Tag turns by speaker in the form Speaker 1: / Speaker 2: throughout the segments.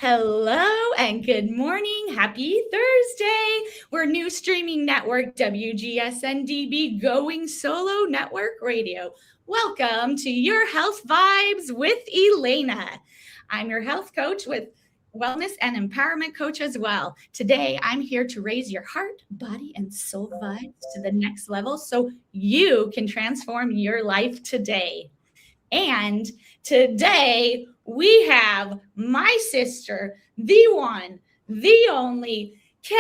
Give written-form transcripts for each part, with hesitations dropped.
Speaker 1: Hello and good morning. Happy Thursday. We're new streaming network WGSN-DB Going Solo Network Radio. Welcome to Your Health Vibes with Elana. I'm your health coach with wellness and empowerment coach as well. Today, I'm here to raise your heart, body, and soul vibes to the next level so you can transform your life today. And today we have my sister, the one, the only, Kelly.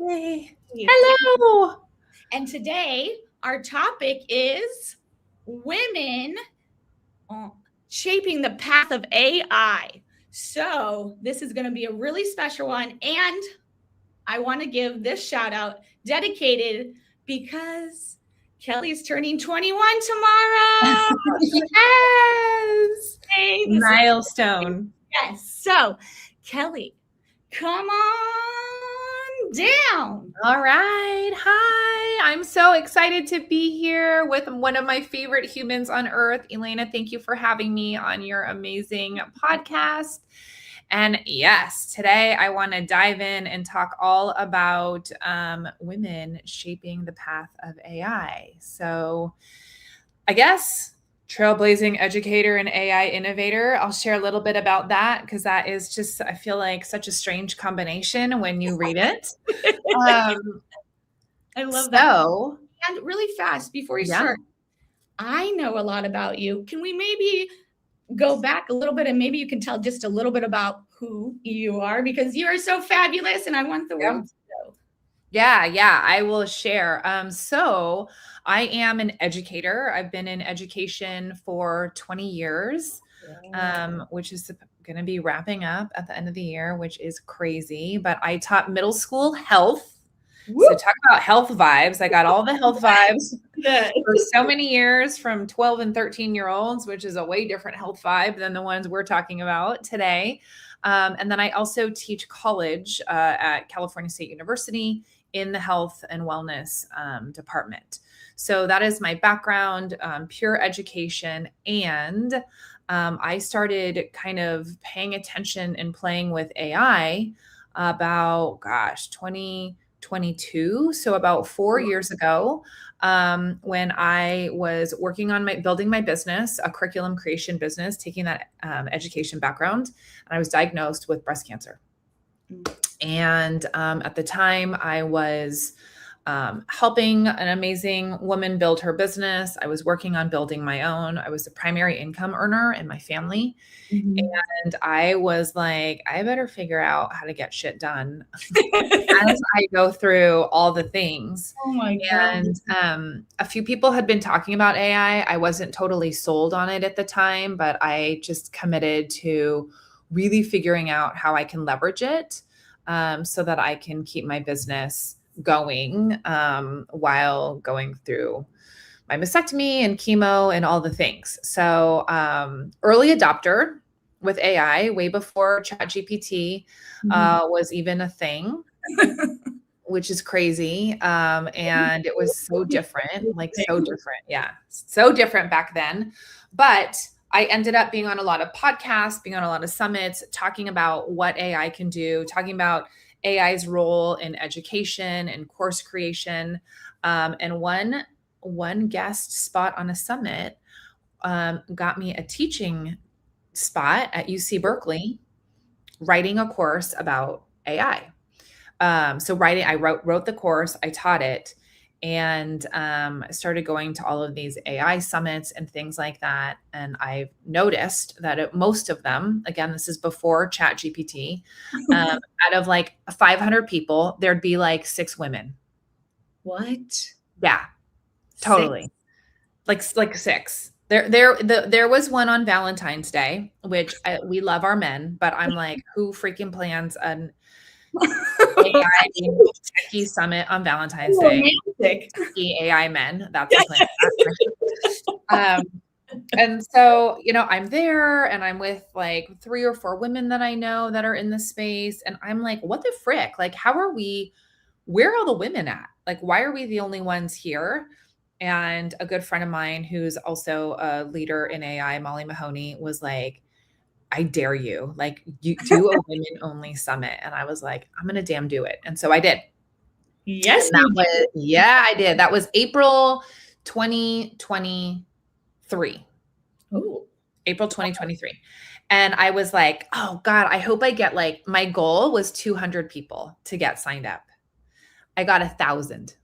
Speaker 2: Yay. Hello.
Speaker 1: And today our topic is women shaping the path of AI. So this is going to be a really special one. And I want to give this shout out dedicated because Kelly's turning 21 tomorrow.
Speaker 2: Yes.
Speaker 1: Hey,
Speaker 2: Milestone.
Speaker 1: Yes. So, Kelly, come on down.
Speaker 2: All right. Hi. I'm so excited to be here with one of my favorite humans on earth. Elana, thank you for having me on your amazing podcast. And yes, today I want to dive in and talk all about women shaping the path of AI. So I guess Trailblazing, Educator, and AI Innovator. I'll share a little bit about that because that is just, I feel like, such a strange combination when you read it.
Speaker 1: I love that. And really fast before you start, I know a lot about you. Can we maybe go back a little bit and maybe you can tell just a little bit about who you are because you are so fabulous and I want the world to know.
Speaker 2: Yeah, I will share. So I am an educator. I've been in education for 20 years, which is going to be wrapping up at the end of the year, which is crazy. But I taught middle school health. So talk about health vibes. I got all the health vibes for so many years from 12 and 13-year-olds, which is a way different health vibe than the ones we're talking about today. And then I also teach college at California State University in the health and wellness department. So that is my background, pure education. And I started kind of paying attention and playing with AI about, 2022. So about 4 years ago, when I was working on building my business, a curriculum creation business, taking that education background, and I was diagnosed with breast cancer. And at the time I was helping an amazing woman build her business. I was working on building my own. I was the primary income earner in my family. And I was like, I better figure out how to get shit done as I go through all the things.
Speaker 1: Oh my God.
Speaker 2: And a few people had been talking about AI. I wasn't totally sold on it at the time, but I just committed to really figuring out how I can leverage it so that I can keep my business going while going through my mastectomy and chemo and all the things. So early adopter with AI way before ChatGPT was even a thing, which is crazy. And it was so different, so different. Yeah. So different back then. But I ended up being on a lot of podcasts, being on a lot of summits, talking about what AI can do, talking about AI's role in education and course creation. And one guest spot on a summit got me a teaching spot at UC Berkeley, writing a course about AI. So I wrote the course, I taught it, and I started going to all of these AI summits and things like that. And I've noticed that most of them, again, this is before ChatGPT, out of like 500 people, there'd be like 6 women.
Speaker 1: What?
Speaker 2: Yeah, totally. 6? Like 6. There was one on Valentine's Day, which we love our men, but I'm like, who freaking plans an AI techie summit on Valentine's Day? AI men. That's the plan. And so, I'm there and I'm with like 3 or 4 women that I know that are in the space. And I'm like, what the frick? Like, where are all the women at? Like, why are we the only ones here? And a good friend of mine who's also a leader in AI, Molly Mahoney, was like, I dare you, like, you do a women only summit. And I was like, I'm going to damn do it. And so I did.
Speaker 1: Yes,
Speaker 2: And that was, yeah, I did. That was April 2023.
Speaker 1: Oh,
Speaker 2: April 2023. And I was like, oh God, I hope I get, like, my goal was 200 people to get signed up. I got 1,000.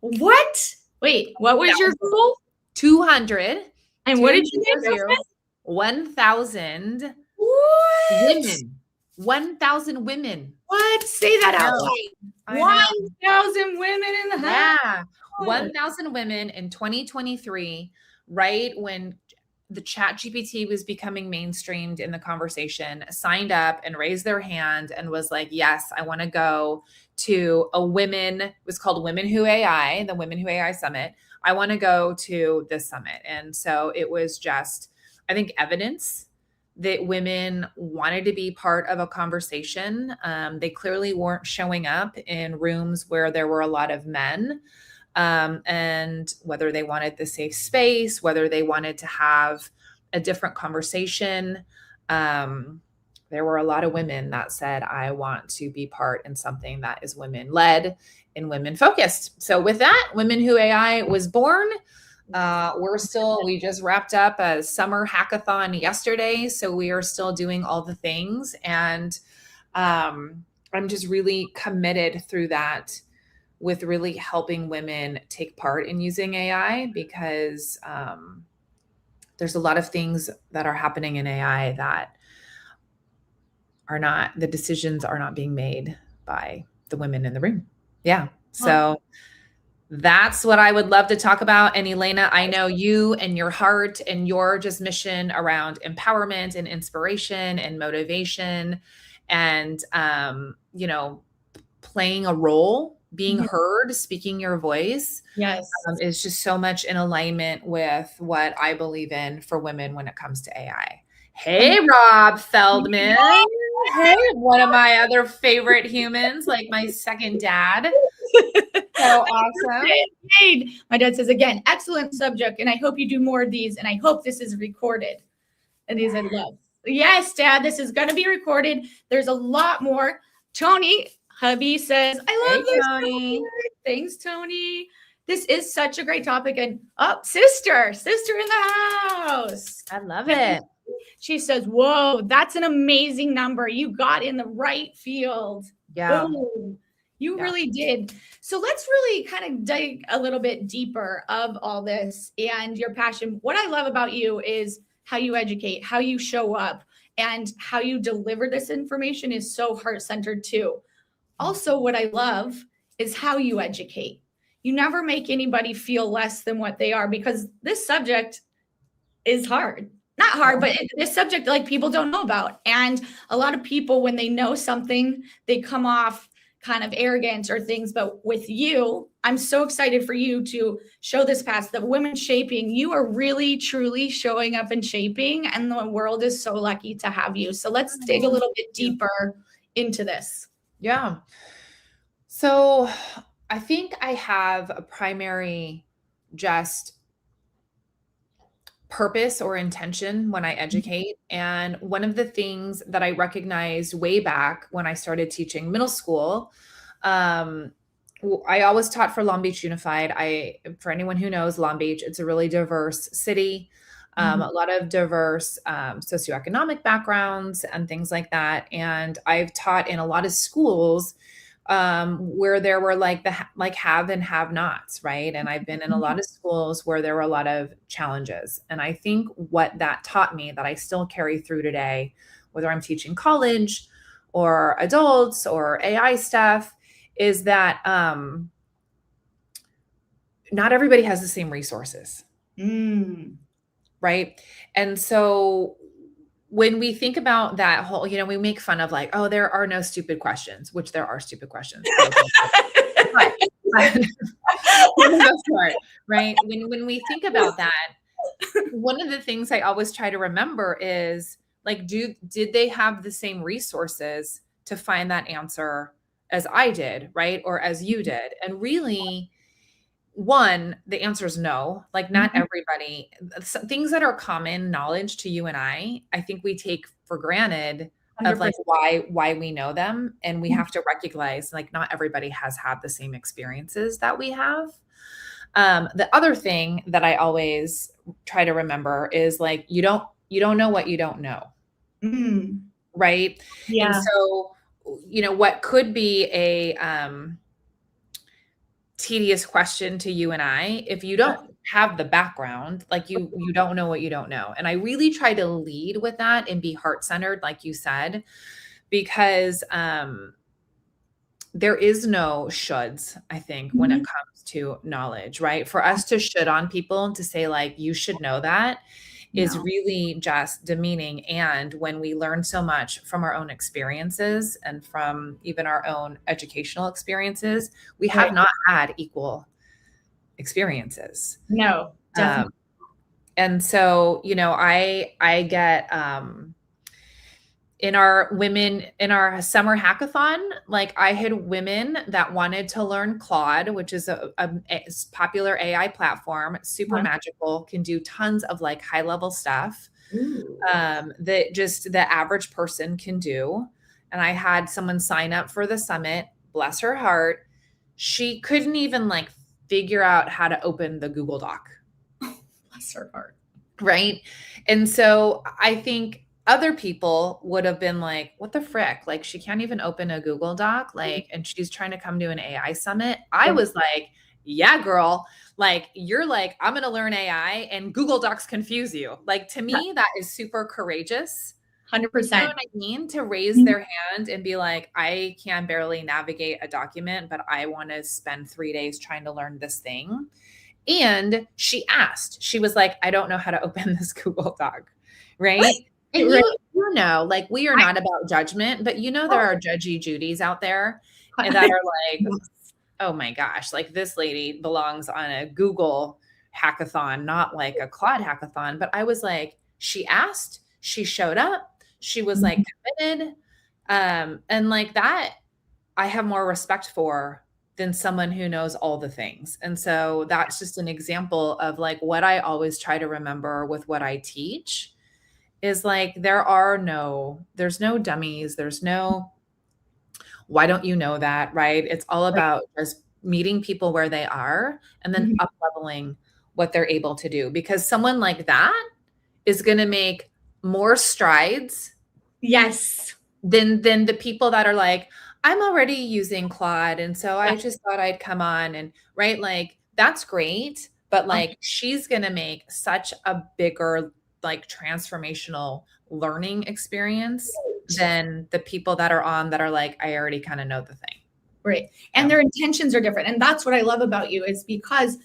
Speaker 1: what? Wait, what was your goal?
Speaker 2: 200.
Speaker 1: And what did you get?
Speaker 2: 1,000
Speaker 1: What?
Speaker 2: women. 1,000 women.
Speaker 1: What? Say that out loud.
Speaker 2: I know.
Speaker 1: 1,000 women in the house.
Speaker 2: Yeah. 1,000 women in 2023, right when the chat GPT was becoming mainstreamed in the conversation, signed up and raised their hand and was like, yes, I want to go to it was called Women Who AI, the Women Who AI Summit. I want to go to this summit. And so it was just, I think, evidence that women wanted to be part of a conversation. They clearly weren't showing up in rooms where there were a lot of men. And whether they wanted the safe space, whether they wanted to have a different conversation. There were a lot of women that said, I want to be part in something that is women led and women focused. So with that, Women Who AI was born. We just wrapped up a summer hackathon yesterday. So we are still doing all the things. And I'm just really committed through that with really helping women take part in using AI, because there's a lot of things that are happening in AI that the decisions are not being made by the women in the room. Yeah. So that's what I would love to talk about. And Elana, I know you and your heart and your just mission around empowerment and inspiration and motivation and, playing a role, being heard, speaking your voice, is just so much in alignment with what I believe in for women when it comes to AI. Hey, Rob Feldman. Hey, one of my other favorite humans, like my second dad. So awesome.
Speaker 1: My dad says, again, excellent subject. And I hope you do more of these. And I hope this is recorded. And these I love. Yes, Dad, this is going to be recorded. There's a lot more. Tony, hubby, says, I love this.
Speaker 2: Tony.
Speaker 1: Thanks, Tony. This is such a great topic. And sister in the house.
Speaker 2: I love it.
Speaker 1: She says, whoa, that's an amazing number. You got in the right field.
Speaker 2: Yeah.
Speaker 1: Boom. You really did. So let's really kind of dig a little bit deeper of all this and your passion. What I love about you is how you educate, how you show up, and how you deliver this information is so heart-centered too. Also, what I love is how you educate. You never make anybody feel less than what they are, because this subject is hard. Not hard, but this subject, like, people don't know about. And a lot of people, when they know something, they come off kind of arrogant or things. But with you, I'm so excited for you to show this path, the women shaping. You are really, truly showing up and shaping, and the world is so lucky to have you. So let's dig a little bit deeper into this.
Speaker 2: Yeah. So I think I have a primary just purpose or intention when I educate. And one of the things that I recognized way back when I started teaching middle school, I always taught for Long Beach Unified. For anyone who knows Long Beach, it's a really diverse city, a lot of diverse socioeconomic backgrounds and things like that. And I've taught in a lot of schools where there were like have and have nots, right? And I've been in a lot of schools where there were a lot of challenges. And I think what that taught me, that I still carry through today, whether I'm teaching college or adults or AI stuff, is that not everybody has the same resources, right? And so when we think about that whole, we make fun of like, oh, there are no stupid questions, which there are stupid questions. But right? When we think about that, one of the things I always try to remember is like, did they have the same resources to find that answer as I did, right? Or as you did? And really, one, the answer is no. Like not everybody, things that are common knowledge to you and I think we take for granted of like
Speaker 1: 100%.
Speaker 2: why we know them. And we have to recognize like not everybody has had the same experiences that we have. The other thing that I always try to remember is like, you don't know what you don't know.
Speaker 1: Mm.
Speaker 2: Right.
Speaker 1: Yeah.
Speaker 2: And so, what could be a, tedious question to you and I, if you don't have the background, like you don't know what you don't know. And I really try to lead with that and be heart-centered, like you said, because there is no shoulds, I think, when it comes to knowledge, right? For us to should on people to say like, you should know that is
Speaker 1: No.
Speaker 2: really just demeaning. And when we learn so much from our own experiences and from even our own educational experiences, we have not had equal experiences.
Speaker 1: No, definitely.
Speaker 2: And so, I get, in our summer hackathon, like I had women that wanted to learn Claude, which is a popular AI platform, super magical, can do tons of like high level stuff that just the average person can do. And I had someone sign up for the summit, bless her heart. She couldn't even like figure out how to open the Google Doc.
Speaker 1: Bless her heart.
Speaker 2: Right. And so I think other people would have been like, what the frick? Like, she can't even open a Google Doc, like, and she's trying to come to an AI summit. I was like, yeah, girl, like, you're like, I'm going to learn AI and Google Docs confuse you. Like, to me, that is super courageous.
Speaker 1: 100%.
Speaker 2: You know what I mean? To raise their hand and be like, I can barely navigate a document, but I want to spend 3 days trying to learn this thing. And she asked, she was like, I don't know how to open this Google Doc. Right. And like, we are not about judgment, but there are judgy Judys out there and that are like, oh my gosh, like this lady belongs on a Google hackathon, not like a Claude hackathon. But I was like, she asked, she showed up, she was like committed. And like that, I have more respect for than someone who knows all the things. And so that's just an example of like what I always try to remember with what I teach is like, there's no dummies. There's no, why don't you know that? Right. It's all about just meeting people where they are and then up leveling what they're able to do, because someone like that is going to make more strides.
Speaker 1: Yes.
Speaker 2: Than the people that are like, I'm already using Claude. And so I just thought I'd come on and like, that's great. But like, she's going to make such a bigger, like transformational learning experience than the people that are on that are like, I already kind of know the thing.
Speaker 1: Right. And their intentions are different. And that's what I love about you is because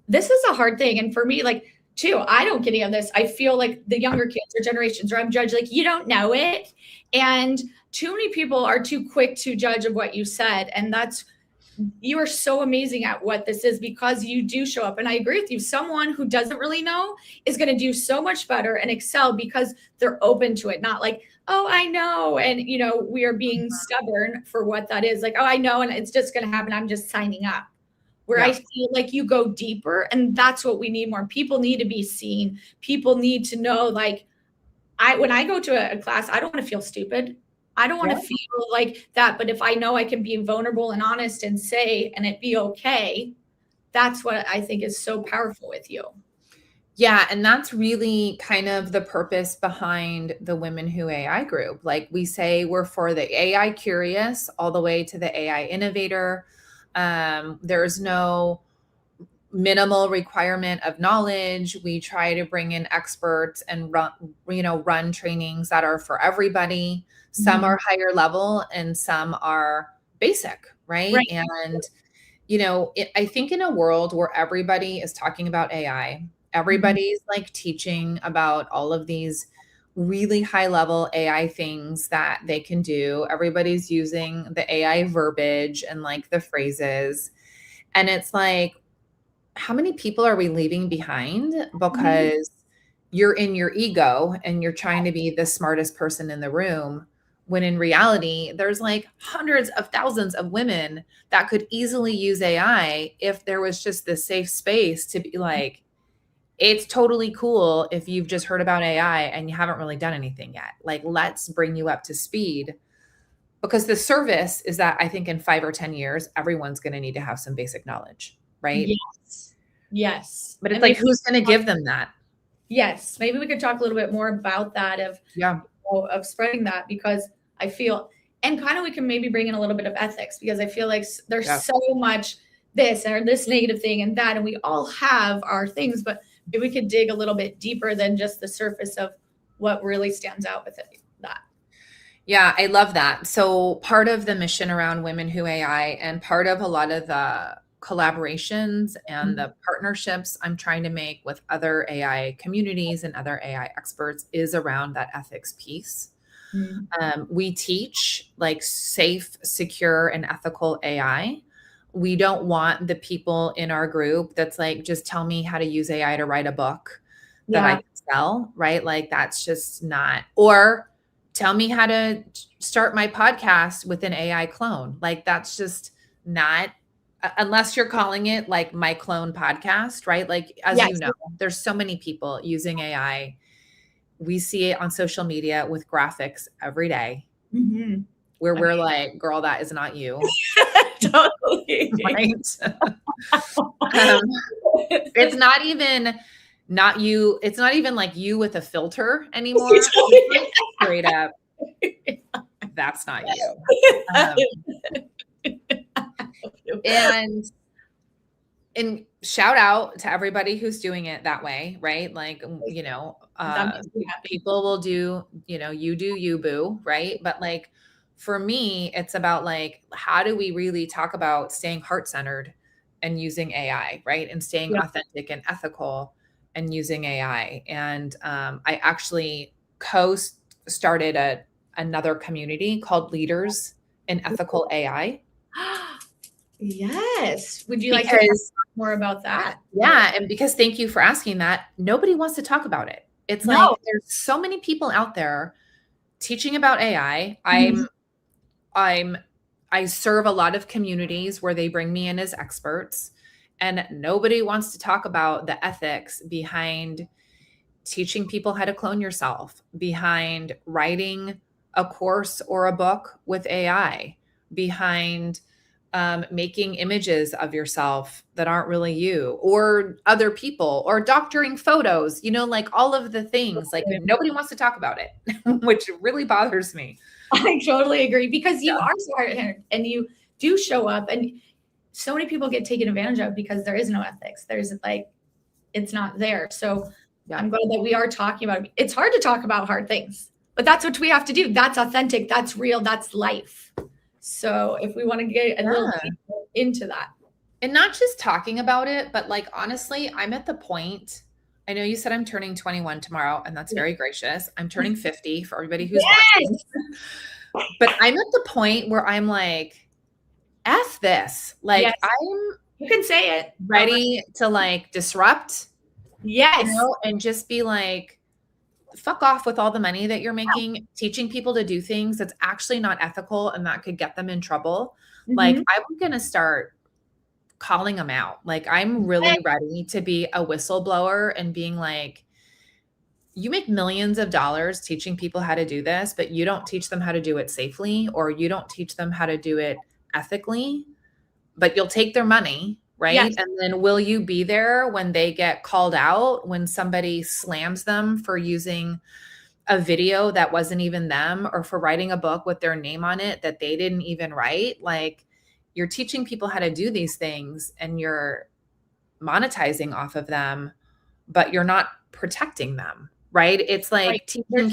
Speaker 1: this is a hard thing. And for me, like, too, I don't get any of this. I feel like the younger kids or generations, or I'm judged like, you don't know it. And too many people are too quick to judge of what you said. And you are so amazing at what this is because you do show up. And I agree with you. Someone who doesn't really know is going to do so much better and excel because they're open to it. Not like, oh, I know. And, we are being stubborn for what that is. Like, oh, I know. And it's just going to happen. I'm just signing up. Where I feel like you go deeper, and that's what we need more. People need to be seen. People need to know, like, when I go to a class, I don't want to feel stupid. I don't want to feel like that. But if I know I can be vulnerable and honest and say, and it be okay, that's what I think is so powerful with you.
Speaker 2: Yeah. And that's really kind of the purpose behind the Women Who AI group. Like we say, we're for the AI curious all the way to the AI innovator. There's no minimal requirement of knowledge. We try to bring in experts and run trainings that are for everybody. Some are higher level and some are basic, right? And, I think in a world where everybody is talking about AI, everybody's like teaching about all of these really high level AI things that they can do. Everybody's using the AI verbiage and like the phrases. And it's like, how many people are we leaving behind because you're in your ego and you're trying to be the smartest person in the room when in reality, there's like hundreds of thousands of women that could easily use AI if there was just this safe space to be like, it's totally cool if you've just heard about AI and you haven't really done anything yet. Like, let's bring you up to speed, because the service is that I think in 5 or 10 years, everyone's going to need to have some basic knowledge, right?
Speaker 1: Yes. Yes.
Speaker 2: But it's like, who's going to give them that?
Speaker 1: Yes. Maybe we could talk a little bit more about that of spreading that, because I feel, and kind of we can maybe bring in a little bit of ethics, because I feel like there's so much this or this negative thing and that, and we all have our things, but maybe we could dig a little bit deeper than just the surface of what really stands out with that.
Speaker 2: Yeah, I love that. So part of the mission around Women Who AI and part of a lot of the collaborations and the partnerships I'm trying to make with other AI communities and other AI experts is around that ethics piece. We teach like safe, secure, and ethical AI. We don't want the people in our group that's like, just tell me how to use AI to write a book that I can sell, right? Like, that's just not, or tell me how to start my podcast with an AI clone. Like, that's just not, unless you're calling it like my clone podcast, right? Like, as you know, there's so many people using AI. We see it on social media with graphics every day where we're like, girl, that is not you.
Speaker 1: Totally.
Speaker 2: Right? It's not even not you. It's not even like you with a filter anymore. Straight up. That's not you. And shout out to everybody who's doing it that way, right? Like, you know, people will do, you know, you do you, boo, right? But like, for me, it's about like, how do we really talk about staying heart-centered and using AI, right? And staying authentic and ethical and using AI. And I actually started another community called Leaders in Ethical AI.
Speaker 1: Yes. Would you like to talk more about that?
Speaker 2: Yeah. And because, thank you for asking that, nobody wants to talk about it. It's like, there's so many people out there teaching about AI. I serve a lot of communities where they bring me in as experts, and nobody wants to talk about the ethics behind teaching people how to clone yourself, behind writing a course or a book with AI, behind making images of yourself that aren't really you or other people, or doctoring photos, you know, like all of the things. Like, nobody wants to talk about it, which really bothers me.
Speaker 1: I totally agree, because you are smart and you do show up, and so many people get taken advantage of because there is no ethics. There's like, it's not there. So I'm glad that we are talking about it. It's hard to talk about hard things, but that's what we have to do. That's authentic. That's real. That's life. So if we want to get a little into that.
Speaker 2: And not just talking about it, but like, honestly, I'm at the point, I know you said I'm turning 21 tomorrow, and that's very gracious. I'm turning 50 for everybody who's watching. But I'm at the point where I'm like, F this. Like,
Speaker 1: you can say it.
Speaker 2: Ready to like disrupt.
Speaker 1: Yes.
Speaker 2: You know, and just be like, fuck off with all the money that you're making, teaching people to do things that's actually not ethical and that could get them in trouble. Like, I'm going to start calling them out. Like, I'm really ready to be a whistleblower and being like, you make millions of dollars teaching people how to do this, but you don't teach them how to do it safely, or you don't teach them how to do it ethically, but you'll take their money, right? Yes. And then will you be there when they get called out, when somebody slams them for using a video that wasn't even them, or for writing a book with their name on it that they didn't even write? Like, you're teaching people how to do these things and you're monetizing off of them, but you're not protecting them, right? It's like teaching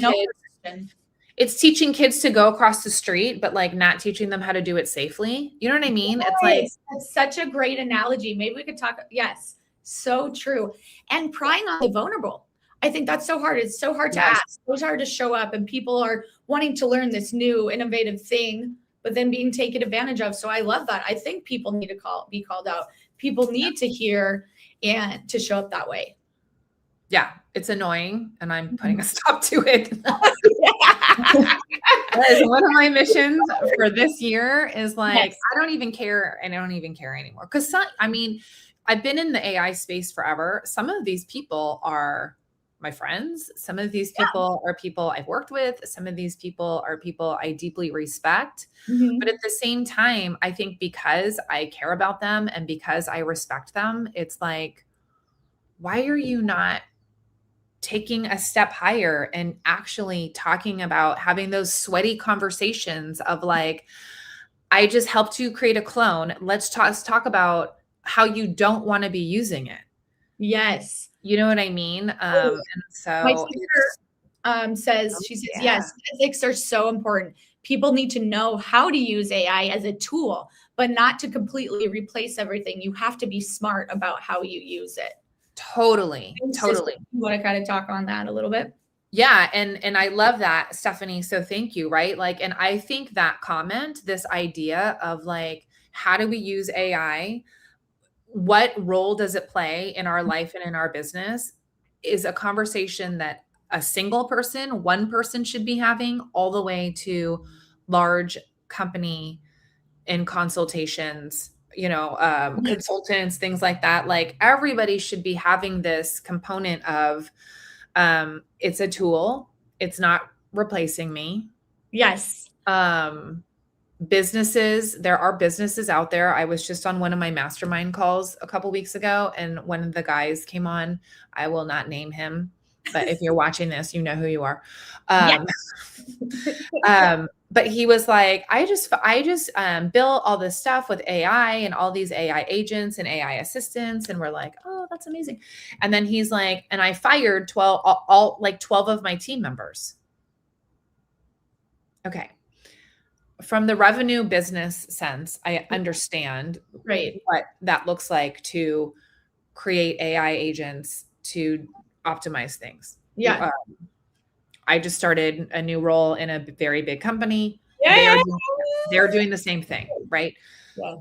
Speaker 2: kids to go across the street, but like not teaching them how to do it safely. You know what I mean?
Speaker 1: Yes,
Speaker 2: it's like,
Speaker 1: that's such a great analogy. Maybe we could talk. Yes. So true. And prying on the vulnerable. I think that's so hard. It's so hard to ask. It's hard to show up, and people are wanting to learn this new innovative thing, but then being taken advantage of. So I love that. I think people need to be called out. People need to hear and to show up that way.
Speaker 2: Yeah, it's annoying, and I'm putting a stop to it. That is one of my missions for this year is like,
Speaker 1: Yes.
Speaker 2: I don't even care. And I don't even care anymore. Cause I mean, I've been in the AI space forever. Some of these people are my friends. Some of these people are people I've worked with. Some of these people are people I deeply respect.
Speaker 1: Mhm.
Speaker 2: But at the same time, I think because I care about them and because I respect them, it's like, why are you not taking a step higher and actually talking about having those sweaty conversations of like, I just helped you create a clone. Let's talk about how you don't want to be using it.
Speaker 1: Yes.
Speaker 2: You know what I mean? And
Speaker 1: My
Speaker 2: so
Speaker 1: sister says,
Speaker 2: oh,
Speaker 1: she says,
Speaker 2: yeah,
Speaker 1: yes, ethics are so important. People need to know how to use AI as a tool, but not to completely replace everything. You have to be smart about how you use it.
Speaker 2: totally,
Speaker 1: Sister,
Speaker 2: totally.
Speaker 1: you want to kind of talk on that a little bit?
Speaker 2: Yeah, and I love that, Stephanie. So thank you, right? Like, and I think that comment, this idea of like, how do we use AI? What role does it play in our life and in our business is a conversation that a single person, one person should be having all the way to large company in consultations, consultants, things like that. Like everybody should be having this component of it's a tool. It's not replacing me.
Speaker 1: Yes.
Speaker 2: Businesses, there are businesses out there. I was just on one of my mastermind calls a couple weeks ago, and one of the guys came on. I will not name him, but if you're watching this, you know who you are.
Speaker 1: Yes.
Speaker 2: But he was like, I just built all this stuff with AI and all these AI agents and AI assistants, and we're like, oh, that's amazing. And then he's like, and I fired 12 all like 12 of my team members. Okay. From the revenue business sense, I understand
Speaker 1: Right.
Speaker 2: what that looks like to create AI agents to optimize things.
Speaker 1: Yeah.
Speaker 2: I just started a new role in a very big company.
Speaker 1: Yeah.
Speaker 2: They're doing the same thing, right?
Speaker 1: Yeah.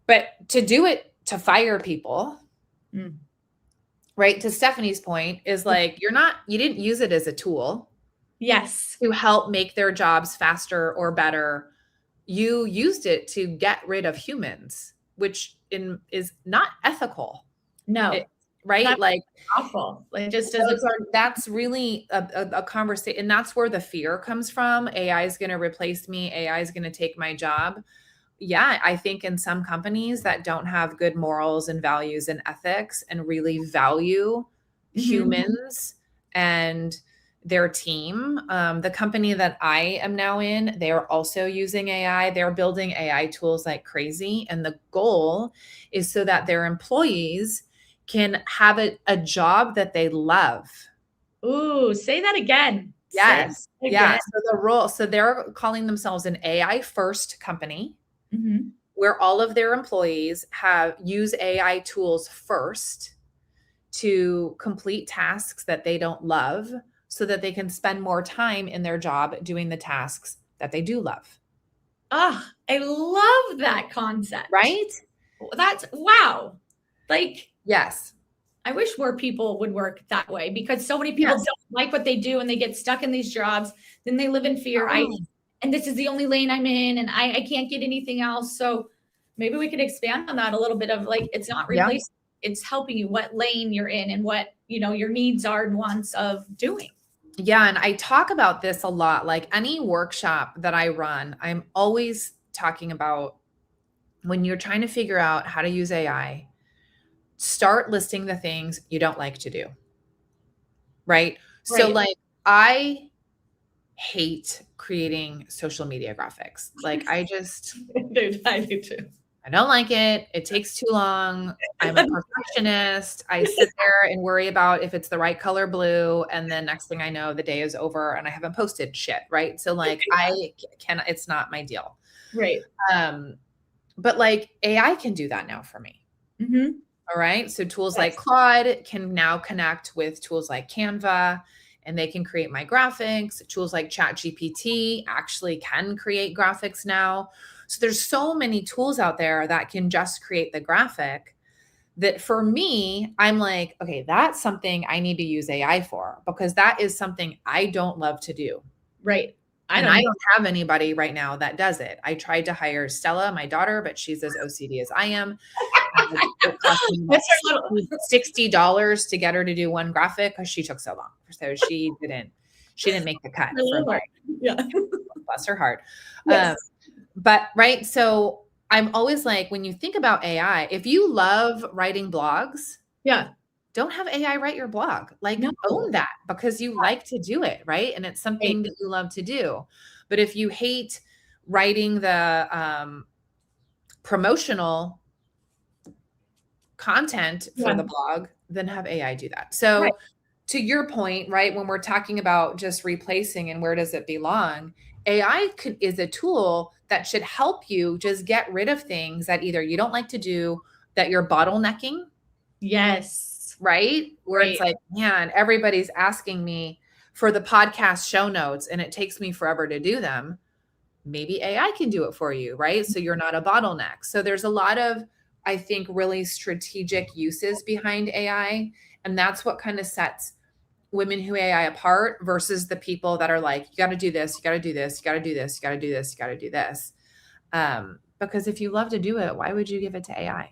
Speaker 2: But to do it, to fire people,
Speaker 1: Mm.
Speaker 2: right? To Stephanie's point, is like you didn't use it as a tool
Speaker 1: Yes.
Speaker 2: to help make their jobs faster or better. You used it to get rid of humans, which is not ethical.
Speaker 1: No.
Speaker 2: Right?
Speaker 1: That's
Speaker 2: Like
Speaker 1: awful. Like just doesn't.
Speaker 2: that's really a conversation, and that's where the fear comes from. AI is going to replace me. AI is going to take my job. Yeah, I think in some companies that don't have good morals and values and ethics and really value humans and their team. The company that I am now in, they're also using AI. They're building AI tools like crazy. And the goal is so that their employees can have a job that they love.
Speaker 1: Ooh, say that again.
Speaker 2: Yes.
Speaker 1: Say
Speaker 2: Yeah.
Speaker 1: again.
Speaker 2: So they're calling themselves an AI first company
Speaker 1: Mhm.
Speaker 2: where all of their employees use AI tools first to complete tasks that they don't love so that they can spend more time in their job doing the tasks that they do love.
Speaker 1: Ah, I love that concept.
Speaker 2: Right?
Speaker 1: That's wow. Like,
Speaker 2: Yes.
Speaker 1: I wish more people would work that way because so many people
Speaker 2: Yes.
Speaker 1: don't like what they do and they get stuck in these jobs. Then they live in fear.
Speaker 2: Totally.
Speaker 1: And this is the only lane I'm in and I can't get anything else. So maybe we could expand on that a little bit of like it's not
Speaker 2: Yeah.
Speaker 1: replacing, it's helping you what lane you're in and what your needs are and wants of doing.
Speaker 2: Yeah. And I talk about this a lot. Like any workshop that I run, I'm always talking about when you're trying to figure out how to use AI, start listing the things you don't like to do. Right. So,
Speaker 1: Right.
Speaker 2: like, I hate creating social media graphics. Like,
Speaker 1: Dude, I do too.
Speaker 2: I don't like it. It takes too long. I'm a perfectionist. I sit there and worry about if it's the right color blue. And then next thing I know, the day is over and I haven't posted shit. Right. So, like, it's not my deal.
Speaker 1: Right.
Speaker 2: But like AI can do that now for me.
Speaker 1: Mm-hmm.
Speaker 2: All right. So tools like Claude can now connect with tools like Canva and they can create my graphics. Tools like ChatGPT actually can create graphics now. So there's so many tools out there that can just create the graphic. that for me, I'm like, okay, that's something I need to use AI for, because that is something I don't love to do.
Speaker 1: Right.
Speaker 2: I don't have anybody right now that does it. I tried to hire Stella, my daughter, but she's as OCD as I am. It cost me $60 to get her to do one graphic because she took so long. So she didn't make the cut for my,
Speaker 1: yeah.
Speaker 2: bless her heart.
Speaker 1: Yes.
Speaker 2: But right. So I'm always like, when you think about AI, if you love writing blogs,
Speaker 1: yeah,
Speaker 2: don't have AI write your blog. Like,
Speaker 1: No.
Speaker 2: own that because you like to do it, right? And it's something that you love to do. But if you hate writing the promotional content for the blog, then have AI do that. So to your point, right, when we're talking about just replacing and where does it belong, AI is a tool that should help you just get rid of things that either you don't like to do, that you're bottlenecking.
Speaker 1: Yes.
Speaker 2: Right? Where it's like, man, everybody's asking me for the podcast show notes and it takes me forever to do them. Maybe AI can do it for you, right? So you're not a bottleneck. So there's a lot of, I think, really strategic uses behind AI. And that's what kind of sets women who AI apart versus the people that are like, you got to do this, you got to do this, you got to do this, you got to do this, you got to do this. Because if you love to do it, why would you give it to AI?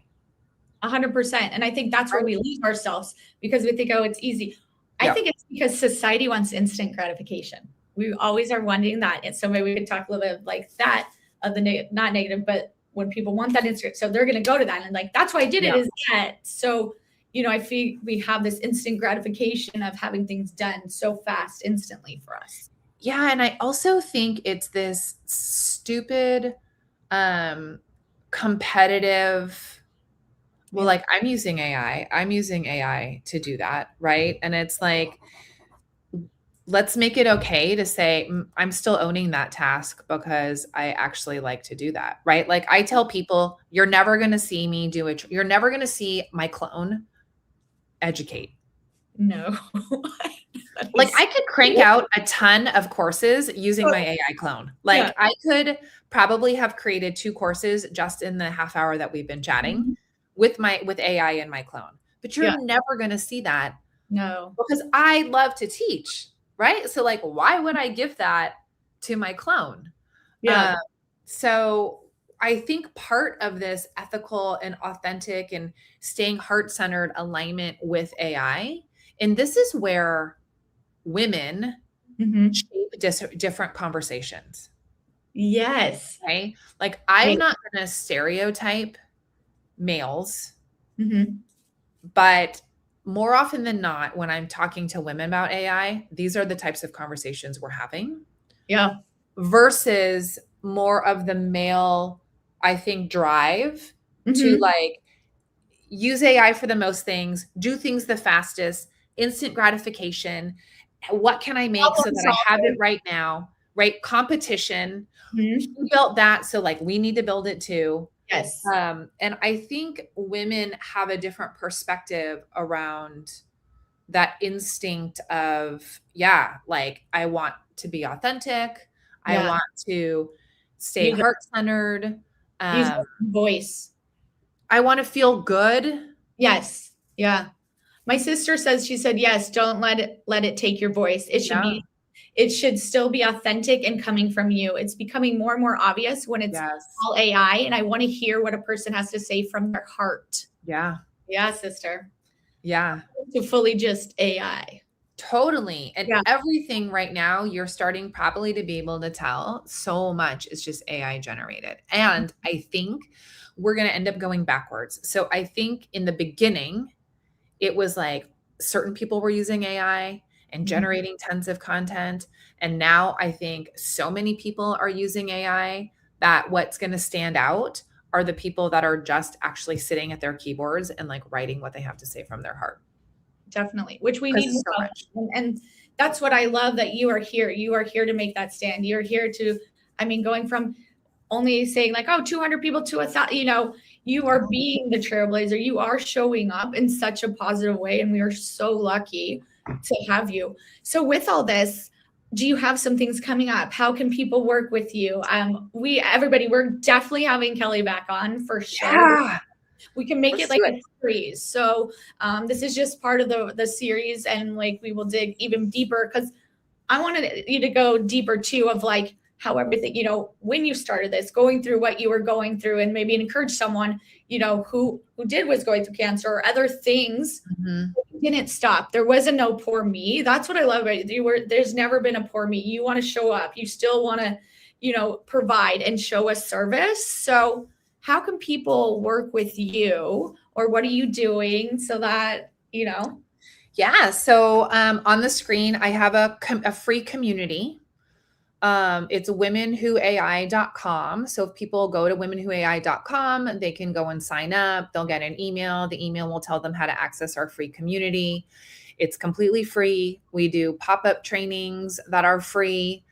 Speaker 1: 100%. And I think that's where we lose ourselves because we think, oh, it's easy. I think it's because society wants instant gratification. We always are wanting that. And so maybe we could talk a little bit like that of the not negative, but when people want that instant, so they're going to go to that. And like, that's why I did it is that. So, I feel we have this instant gratification of having things done so fast, instantly for us.
Speaker 2: Yeah. And I also think it's this stupid, competitive, well, like I'm using AI to do that. Right. And it's like, let's make it okay to say, I'm still owning that task because I actually like to do that. Right. Like I tell people, you're never going to see me do it. You're never going to see my clone educate.
Speaker 1: No.
Speaker 2: Like I could crank out a ton of courses using my AI clone. Like I could probably have created 2 courses just in the half hour that we've been chatting with AI and my clone. But you're never going to see that.
Speaker 1: No.
Speaker 2: Because I love to teach, right? So like, why would I give that to my clone?
Speaker 1: Yeah.
Speaker 2: So I think part of this ethical and authentic and staying heart-centered alignment with AI, and this is where women shape different conversations.
Speaker 1: Yes.
Speaker 2: Okay. Like I'm not going to stereotype males, but more often than not, when I'm talking to women about AI, these are the types of conversations we're having.
Speaker 1: Yeah.
Speaker 2: Versus more of the male, I think, drive to like use AI for the most things, do things the fastest, instant gratification. What can I make so that I have it right now? Right? Competition. Who built that? So like we need to build it too.
Speaker 1: Yes.
Speaker 2: And I think women have a different perspective around that instinct of, like I want to be authentic. I want to stay heart-centered.
Speaker 1: Use voice.
Speaker 2: I want to feel good.
Speaker 1: Yes. Yeah. My sister says, she said, yes, don't let it take your voice. It should still be authentic and coming from you. It's becoming more and more obvious when it's all AI. And I want to hear what a person has to say from their heart.
Speaker 2: Yeah.
Speaker 1: Yeah, sister.
Speaker 2: Yeah.
Speaker 1: To fully just AI.
Speaker 2: Totally. And everything right now, you're starting probably to be able to tell so much is just AI generated. And I think we're going to end up going backwards. So I think in the beginning, it was like certain people were using AI and generating tons of content. And now I think so many people are using AI that what's going to stand out are the people that are just actually sitting at their keyboards and like writing what they have to say from their heart.
Speaker 1: Definitely, which we need so much. And that's what I love that you are here. You are here to make that stand. You're here to, going from only saying like, 200 people to 1,000, you are being the trailblazer. You are showing up in such a positive way. And we are so lucky to have you. So with all this, do you have some things coming up? How can people work with you? We're definitely having Kelley back on for sure.
Speaker 2: Yeah.
Speaker 1: We can make
Speaker 2: Let's
Speaker 1: it like
Speaker 2: do
Speaker 1: a series. So this is just part of the series, and like we will dig even deeper because I wanted you to go deeper too of like how everything, when you started this, going through what you were going through, and maybe encourage someone, who was going through cancer or other things. Didn't stop. There wasn't no poor me. That's what I love about you. There's never been a poor me. You want to show up. You still want to, provide and show a service. So how can people work with you, or what are you doing so that,
Speaker 2: Yeah. So on the screen, I have a free community. It's womenwhoai.com. So if people go to womenwhoai.com, they can go and sign up. They'll get an email. The email will tell them how to access our free community. It's completely free. We do pop-up trainings that are free.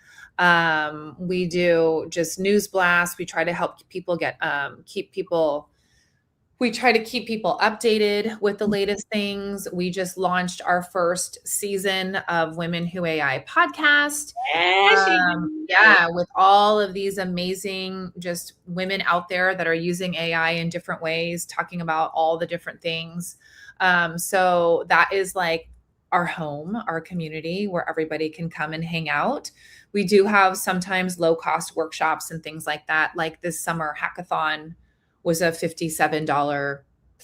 Speaker 2: We do just news blasts. We try to help people we try to keep people updated with the latest things. We just launched our first season of Women Who AI podcast. With all of these amazing just women out there that are using AI in different ways, talking about all the different things. So that is like our home, our community where everybody can come and hang out. We do have sometimes low cost workshops and things like that. Like this summer hackathon was a $57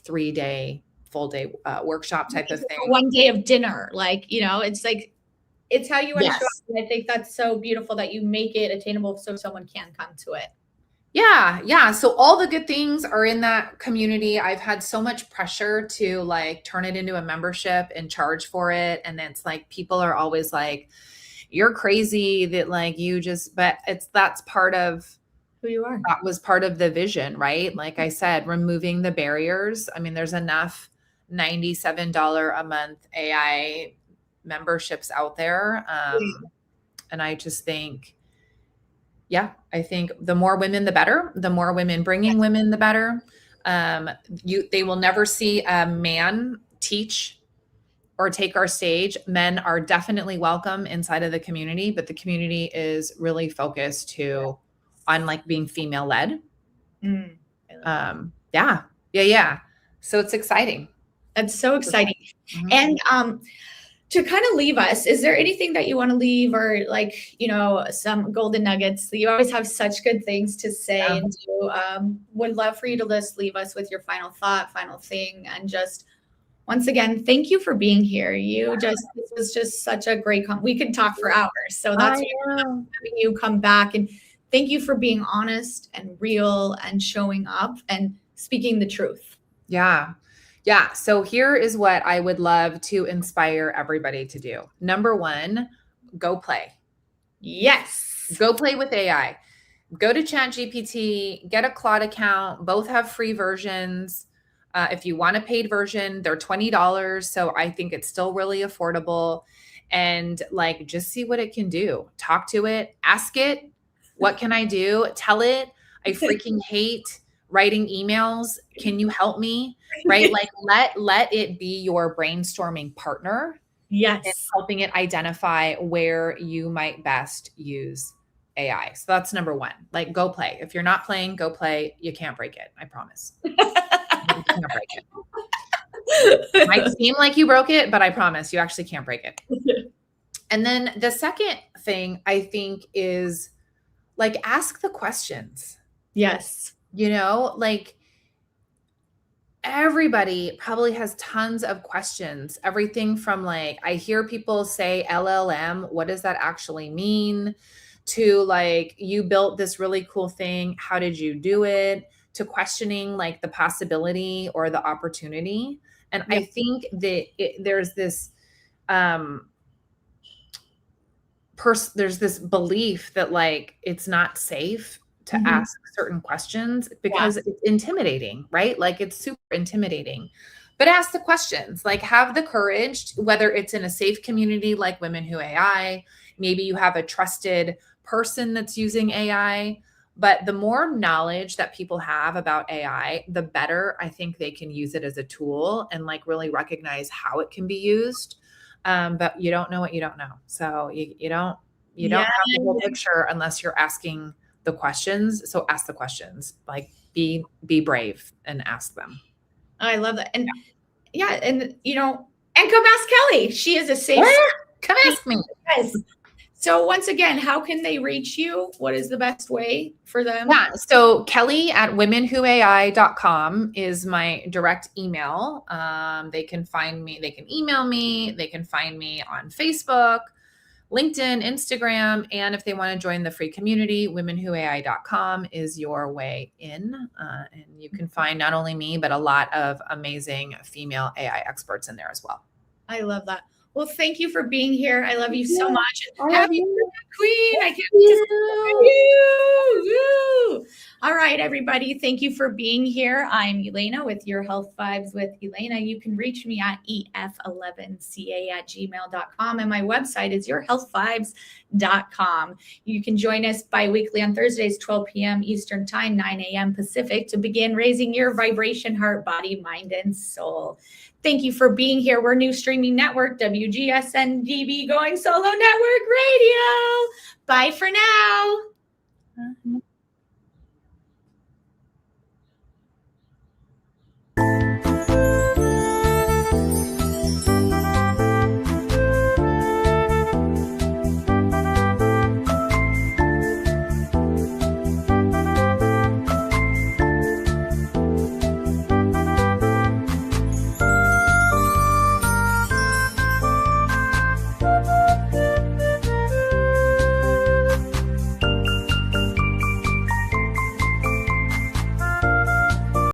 Speaker 2: 3-day full day workshop type of thing.
Speaker 1: One day of dinner, it's like, it's how you want to show up. And I think that's so beautiful that you make it attainable so someone can come to it.
Speaker 2: Yeah. So all the good things are in that community. I've had so much pressure to like turn it into a membership and charge for it. And it's like, people are always like, you're crazy that like but that's part of
Speaker 1: who you are.
Speaker 2: That was part of the vision, right? Like I said, removing the barriers. I mean, there's enough $97 a month AI memberships out there. And I just think, I think the more women, the better. The more women bringing women, the better. They will never see a man teach or take our stage. Men are definitely welcome inside of the community, but the community is really focused on like being female led. Yeah. So it's exciting.
Speaker 1: That's so exciting. And to kind of leave us, is there anything that you want to leave, or like, some golden nuggets? You always have such good things to say and do. Would love for you to just leave us with your final thought, final thing. And just once again, thank you for being here. This was just such a great, we could talk for hours. So that's why having you come back, and thank you for being honest and real and showing up and speaking the truth.
Speaker 2: Yeah. So here is what I would love to inspire everybody to do. Number one, go play.
Speaker 1: Yes.
Speaker 2: Go play with AI. Go to ChatGPT, get a Claude account. Both have free versions. If you want a paid version, they're $20. So I think it's still really affordable. And like, just see what it can do. Talk to it, ask it, what can I do? Tell it, I freaking hate writing emails. Can you help me? Right? Like let it be your brainstorming partner.
Speaker 1: Yes.
Speaker 2: And helping it identify where you might best use AI. So that's number one. Like, go play. If you're not playing, go play. You can't break it. I promise. You can't break it. It might seem like you broke it, but I promise you actually can't break it. And then the second thing I think is like, ask the questions.
Speaker 1: Yes.
Speaker 2: Like everybody probably has tons of questions. Everything from like, I hear people say LLM, what does that actually mean? To like, you built this really cool thing. How did you do it? To questioning like the possibility or the opportunity. And I think that there's this, there's this belief that like, it's not safe to ask certain questions because it's intimidating, right? Like it's super intimidating, but ask the questions, like have the courage, whether it's in a safe community like Women Who AI, maybe you have a trusted person that's using AI, but the more knowledge that people have about AI, the better I think they can use it as a tool and like really recognize how it can be used. But you don't know what you don't know. So you don't have the whole picture unless you're asking the questions. So ask the questions, like be brave and ask them.
Speaker 1: I love that. And yeah, and and come ask Kelly. She is a safe.
Speaker 2: Come ask me.
Speaker 1: Yes. So once again, how can they reach you? What is the best way for them?
Speaker 2: Yeah. So Kelly at womenwhoai.com is my direct email. They can find me, they can email me, they can find me on Facebook, LinkedIn, Instagram, and if they want to join the free community, womenwhoai.com is your way in. And you can find not only me, but a lot of amazing female AI experts in there as well.
Speaker 1: I love that. Well, thank you for being here. I love you so much.
Speaker 2: I love you.
Speaker 1: Queen. I can't wait to see you. Woo. All right, everybody. Thank you for being here. I'm Elena with your Health Vibes with Elena. You can reach me at ef11ca@gmail.com. And my website is yourhealthvibes.com. You can join us bi-weekly on Thursdays, 12 p.m. Eastern Time, 9 a.m. Pacific, to begin raising your vibration, heart, body, mind, and soul. Thank you for being here. We're new streaming network, WGSN-DB, Going Solo Network Radio. Bye for now.